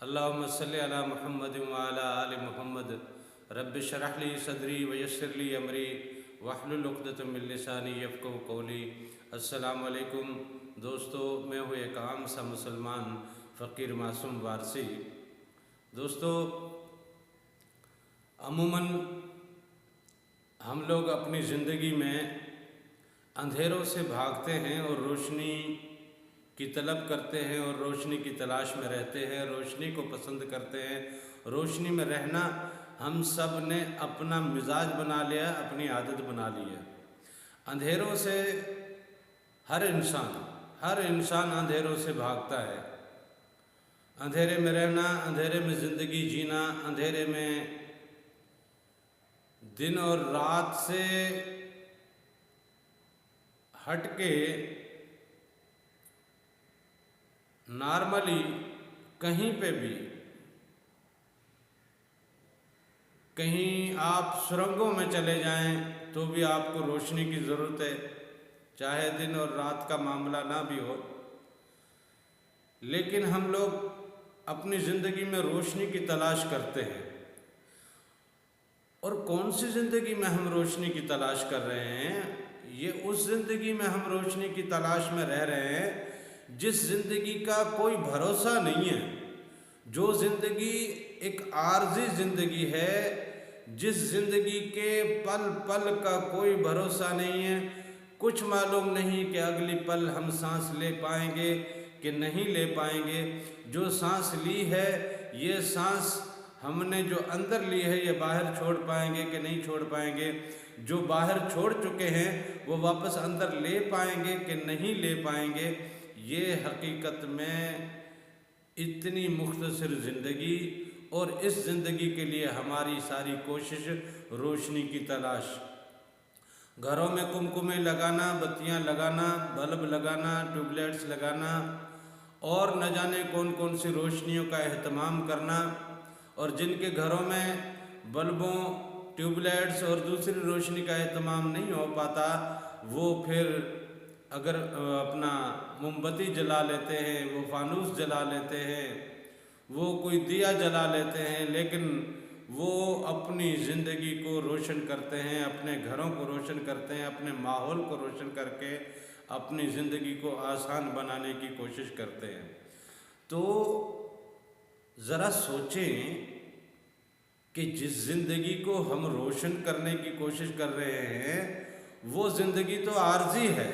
اللهم صل علی محمد وعلی آل محمد رب اشرح لی صدری ویسر لی امری واحلل عقدۃ من لسانی یفقہوا قولی۔ السلام علیکم دوستو، میں ہوں ایک عام سا مسلمان فقیر معصوم وارثی۔ دوستو، عموماً ہم لوگ اپنی زندگی میں اندھیروں سے بھاگتے ہیں اور روشنی کی طلب کرتے ہیں اور روشنی کی تلاش میں رہتے ہیں، روشنی کو پسند کرتے ہیں۔ روشنی میں رہنا ہم سب نے اپنا مزاج بنا لیا، اپنی عادت بنا لی ہے۔ اندھیروں سے ہر انسان اندھیروں سے بھاگتا ہے۔ اندھیرے میں رہنا، اندھیرے میں زندگی جینا، اندھیرے میں دن اور رات سے ہٹ کے نارملی کہیں پہ بھی، کہیں آپ سرنگوں میں چلے جائیں تو بھی آپ کو روشنی کی ضرورت ہے، چاہے دن اور رات کا معاملہ نہ بھی ہو۔ لیکن ہم لوگ اپنی زندگی میں روشنی کی تلاش کرتے ہیں، اور کون سی زندگی میں ہم روشنی کی تلاش کر رہے ہیں؟ یہ اس زندگی میں ہم روشنی کی تلاش میں رہ رہے ہیں جس زندگی کا کوئی بھروسہ نہیں ہے، جو زندگی ایک عارضی زندگی ہے، جس زندگی کے پل پل کا کوئی بھروسہ نہیں ہے۔ کچھ معلوم نہیں کہ اگلی پل ہم سانس لے پائیں گے کہ نہیں لے پائیں گے۔ جو سانس لی ہے، یہ سانس ہم نے جو اندر لی ہے، یہ باہر چھوڑ پائیں گے کہ نہیں چھوڑ پائیں گے۔ جو باہر چھوڑ چکے ہیں وہ واپس اندر لے پائیں گے کہ نہیں لے پائیں گے۔ یہ حقیقت میں اتنی مختصر زندگی، اور اس زندگی کے لیے ہماری ساری کوشش روشنی کی تلاش۔ گھروں میں کمکمے لگانا، بتیاں لگانا، بلب لگانا، ٹیوب لائٹس لگانا، اور نہ جانے کون کون سی روشنیوں کا اہتمام کرنا، اور جن کے گھروں میں بلبوں، ٹیوب لائٹس اور دوسری روشنی کا اہتمام نہیں ہو پاتا، وہ پھر اگر اپنا موم بتی جلا لیتے ہیں، وہ فانوس جلا لیتے ہیں، وہ کوئی دیا جلا لیتے ہیں، لیکن وہ اپنی زندگی کو روشن کرتے ہیں، اپنے گھروں کو روشن کرتے ہیں، اپنے ماحول کو روشن کر کے اپنی زندگی کو آسان بنانے کی کوشش کرتے ہیں۔ تو ذرا سوچیں کہ جس زندگی کو ہم روشن کرنے کی کوشش کر رہے ہیں، وہ زندگی تو عارضی ہے،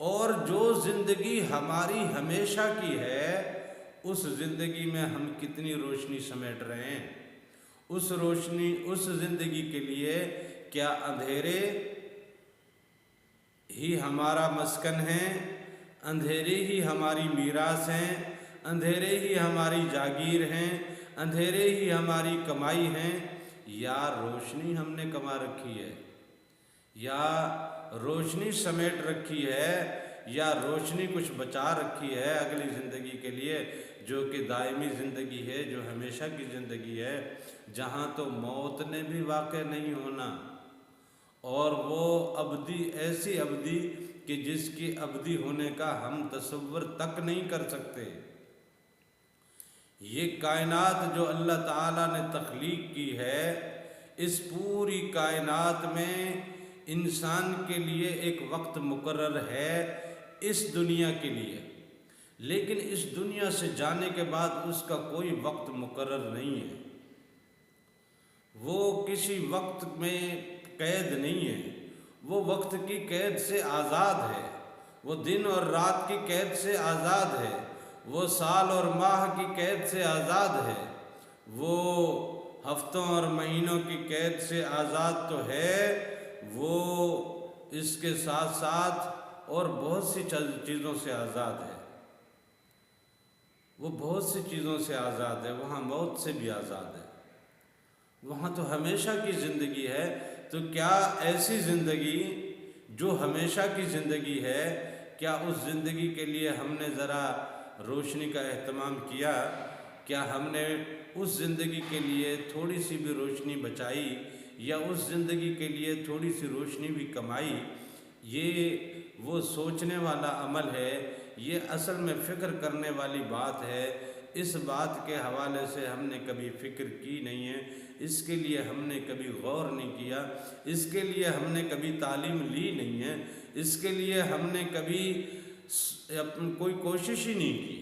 اور جو زندگی ہماری ہمیشہ کی ہے، اس زندگی میں ہم کتنی روشنی سمیٹ رہے ہیں۔ اس زندگی کے لیے کیا اندھیرے ہی ہمارا مسکن ہے، اندھیرے ہی ہماری میراث ہیں، اندھیرے ہی ہماری جاگیر ہیں، اندھیرے ہی ہماری کمائی ہیں، یا روشنی ہم نے کما رکھی ہے، یا روشنی سمیٹ رکھی ہے، یا روشنی کچھ بچا رکھی ہے اگلی زندگی کے لیے، جو کہ دائمی زندگی ہے، جو ہمیشہ کی زندگی ہے، جہاں تو موت نے بھی واقع نہیں ہونا، اور وہ ابدی، ایسی ابدی کہ جس کی ابدی ہونے کا ہم تصور تک نہیں کر سکتے۔ یہ کائنات جو اللہ تعالیٰ نے تخلیق کی ہے، اس پوری کائنات میں انسان کے لیے ایک وقت مقرر ہے اس دنیا کے لیے، لیکن اس دنیا سے جانے کے بعد اس کا کوئی وقت مقرر نہیں ہے۔ وہ کسی وقت میں قید نہیں ہے، وہ وقت کی قید سے آزاد ہے، وہ دن اور رات کی قید سے آزاد ہے، وہ سال اور ماہ کی قید سے آزاد ہے، وہ ہفتوں اور مہینوں کی قید سے آزاد تو ہے، وہ اس کے ساتھ ساتھ اور بہت سی چیزوں سے آزاد ہے۔ وہ بہت سی چیزوں سے آزاد ہے، وہاں موت سے بھی آزاد ہے، وہاں تو ہمیشہ کی زندگی ہے۔ تو کیا ایسی زندگی جو ہمیشہ کی زندگی ہے، کیا اس زندگی کے لیے ہم نے ذرا روشنی کا اہتمام کیا؟ کیا ہم نے اس زندگی کے لیے تھوڑی سی بھی روشنی بچائی، یا اس زندگی کے لیے تھوڑی سی روشنی بھی کمائی؟ یہ وہ سوچنے والا عمل ہے، یہ اصل میں فکر کرنے والی بات ہے۔ اس بات کے حوالے سے ہم نے کبھی فکر کی نہیں ہے، اس کے لیے ہم نے کبھی غور نہیں کیا، اس کے لیے ہم نے کبھی تعلیم لی نہیں ہے، اس کے لیے ہم نے کبھی کوئی کوشش ہی نہیں کی،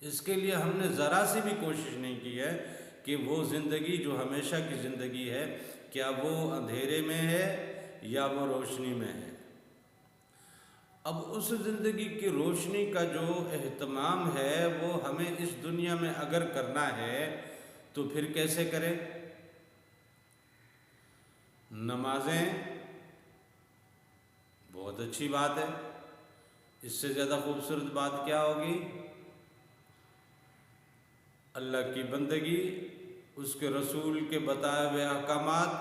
اس کے لیے ہم نے ذرا سی بھی کوشش نہیں کی ہے کہ وہ زندگی جو ہمیشہ کی زندگی ہے کیا وہ اندھیرے میں ہے یا وہ روشنی میں ہے۔ اب اس زندگی کی روشنی کا جو اہتمام ہے وہ ہمیں اس دنیا میں اگر کرنا ہے تو پھر کیسے کریں؟ نمازیں بہت اچھی بات ہے، اس سے زیادہ خوبصورت بات کیا ہوگی؟ اللہ کی بندگی، اس کے رسول کے بتائے ہوئے احکامات،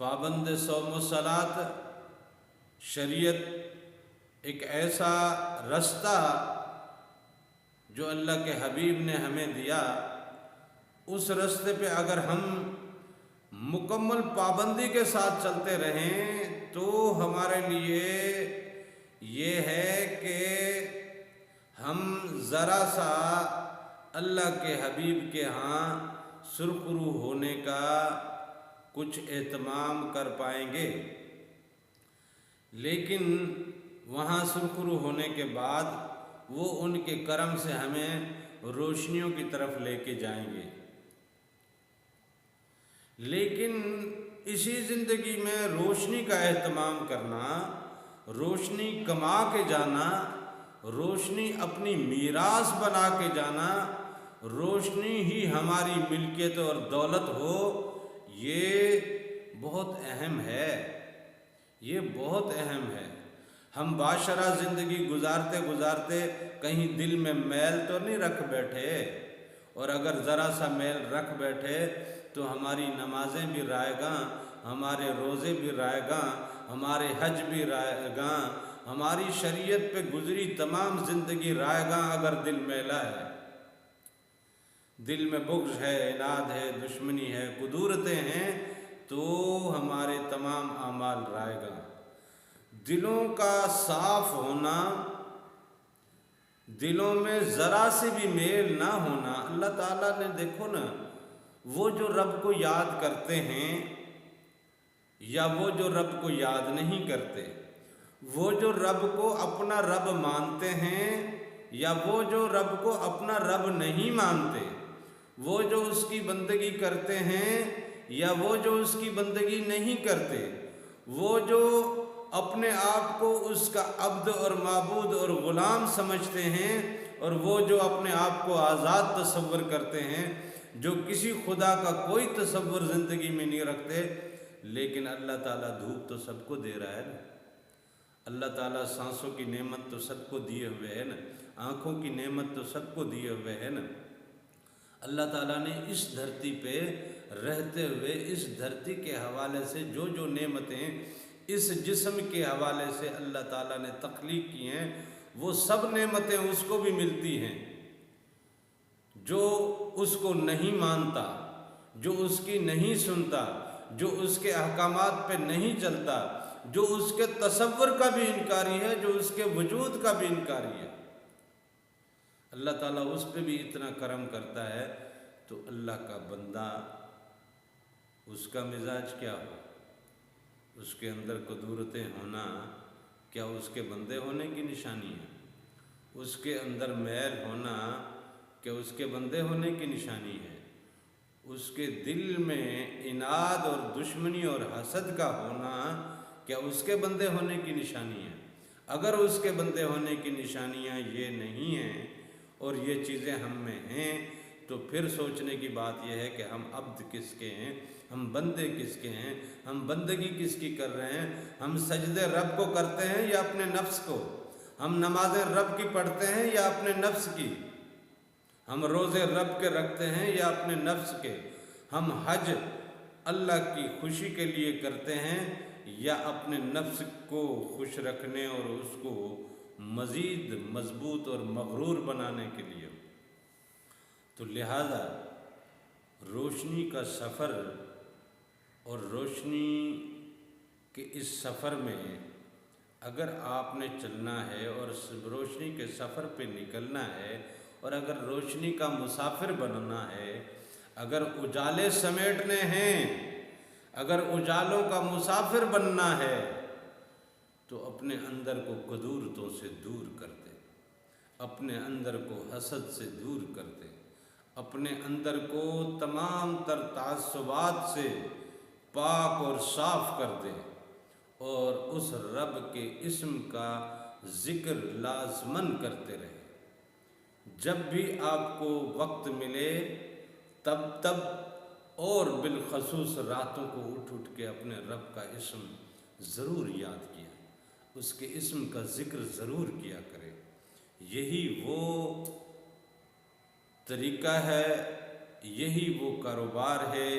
پابند صوم و صلات، شریعت ایک ایسا رستہ جو اللہ کے حبیب نے ہمیں دیا، اس رستے پہ اگر ہم مکمل پابندی کے ساتھ چلتے رہیں تو ہمارے لیے یہ ہے کہ ہم ذرا سا اللہ کے حبیب کے ہاں سرخرو ہونے کا کچھ اہتمام کر پائیں گے، لیکن وہاں سرخرو ہونے کے بعد وہ ان کے کرم سے ہمیں روشنیوں کی طرف لے کے جائیں گے۔ لیکن اسی زندگی میں روشنی کا اہتمام کرنا، روشنی کما کے جانا، روشنی اپنی میراث بنا کے جانا، روشنی ہی ہماری ملکیت اور دولت ہو، یہ بہت اہم ہے، یہ بہت اہم ہے۔ ہم باشرہ زندگی گزارتے گزارتے کہیں دل میں میل تو نہیں رکھ بیٹھے، اور اگر ذرا سا میل رکھ بیٹھے تو ہماری نمازیں بھی رائیگاں، ہمارے روزے بھی رائیگاں، ہمارے حج بھی رائیگاں، ہماری شریعت پہ گزری تمام زندگی رائیگاں اگر دل میلا ہے، دل میں بغض ہے، عناد ہے، دشمنی ہے، کدورتیں ہیں، تو ہمارے تمام اعمال رائیگاں۔ دلوں کا صاف ہونا، دلوں میں ذرا سے بھی میل نہ ہونا، اللہ تعالیٰ نے دیکھو نا، وہ جو رب کو یاد کرتے ہیں یا وہ جو رب کو یاد نہیں کرتے، وہ جو رب کو اپنا رب مانتے ہیں یا وہ جو رب کو اپنا رب نہیں مانتے، وہ جو اس کی بندگی کرتے ہیں یا وہ جو اس کی بندگی نہیں کرتے، وہ جو اپنے آپ کو اس کا عبد اور معبود اور غلام سمجھتے ہیں، اور وہ جو اپنے آپ کو آزاد تصور کرتے ہیں، جو کسی خدا کا کوئی تصور زندگی میں نہیں رکھتے، لیکن اللہ تعالیٰ دھوپ تو سب کو دے رہا ہے نا، اللہ تعالیٰ سانسوں کی نعمت تو سب کو دیے ہوئے ہے نا، آنکھوں کی نعمت تو سب کو دیے ہوئے ہے نا۔ اللہ تعالیٰ نے اس دھرتی پہ رہتے ہوئے اس دھرتی کے حوالے سے جو جو نعمتیں اس جسم کے حوالے سے اللہ تعالیٰ نے تخلیق کی ہیں، وہ سب نعمتیں اس کو بھی ملتی ہیں۔ جو اس کو نہیں مانتا، جو اس کی نہیں سنتا، جو اس کے احکامات پہ نہیں چلتا، جو اس کے تصور کا بھی انکاری ہے، جو اس کے وجود کا بھی انکاری ہے، اللہ تعالیٰ اس پہ بھی اتنا کرم کرتا ہے، تو اللہ کا بندہ، اس کا مزاج کیا ہو؟ اس کے اندر قدورتیں ہونا کیا اس کے بندے ہونے کی نشانی ہے؟ اس کے اندر میل ہونا کیا اس کے بندے ہونے کی نشانی ہے؟ اس کے دل میں عناد اور دشمنی اور حسد کا ہونا کیا اس کے بندے ہونے کی نشانی ہے؟ اگر اس کے بندے ہونے کی نشانیاں یہ نہیں ہیں اور یہ چیزیں ہم میں ہیں، تو پھر سوچنے کی بات یہ ہے کہ ہم عبد کس کے ہیں، ہم بندے کس کے ہیں، ہم بندگی کس کی کر رہے ہیں، ہم سجدے رب کو کرتے ہیں یا اپنے نفس کو، ہم نمازیں رب کی پڑھتے ہیں یا اپنے نفس کی، ہم روزے رب کے رکھتے ہیں یا اپنے نفس کے، ہم حج اللہ کی خوشی کے لیے کرتے ہیں یا اپنے نفس کو خوش رکھنے اور اس کو مزید مضبوط اور مغرور بنانے کے لیے۔ تو لہذا روشنی کا سفر اور روشنی کے اس سفر میں اگر آپ نے چلنا ہے اور روشنی کے سفر پہ نکلنا ہے، اور اگر روشنی کا مسافر بننا ہے، اگر اجالے سمیٹنے ہیں، اگر اجالوں کا مسافر بننا ہے، تو اپنے اندر کو قدورتوں سے دور کر دے، اپنے اندر کو حسد سے دور کر دے، اپنے اندر کو تمام تر تعصبات سے پاک اور صاف کر دے، اور اس رب کے اسم کا ذکر لازماً کرتے رہے۔ جب بھی آپ کو وقت ملے تب اور بالخصوص راتوں کو اٹھ کے اپنے رب کا اسم ضرور یاد کیا، اس کے اسم کا ذکر ضرور کیا کرے۔ یہی وہ طریقہ ہے، یہی وہ کاروبار ہے،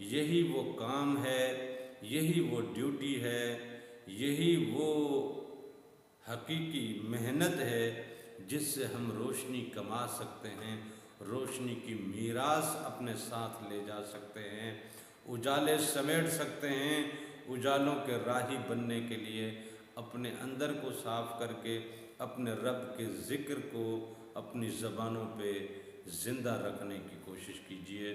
یہی وہ کام ہے، یہی وہ ڈیوٹی ہے، یہی وہ حقیقی محنت ہے جس سے ہم روشنی کما سکتے ہیں، روشنی کی میراث اپنے ساتھ لے جا سکتے ہیں، اجالے سمیٹ سکتے ہیں۔ اجالوں کے راہی بننے کے لیے اپنے اندر کو صاف کر کے اپنے رب کے ذکر کو اپنی زبانوں پہ زندہ رکھنے کی کوشش کیجیے۔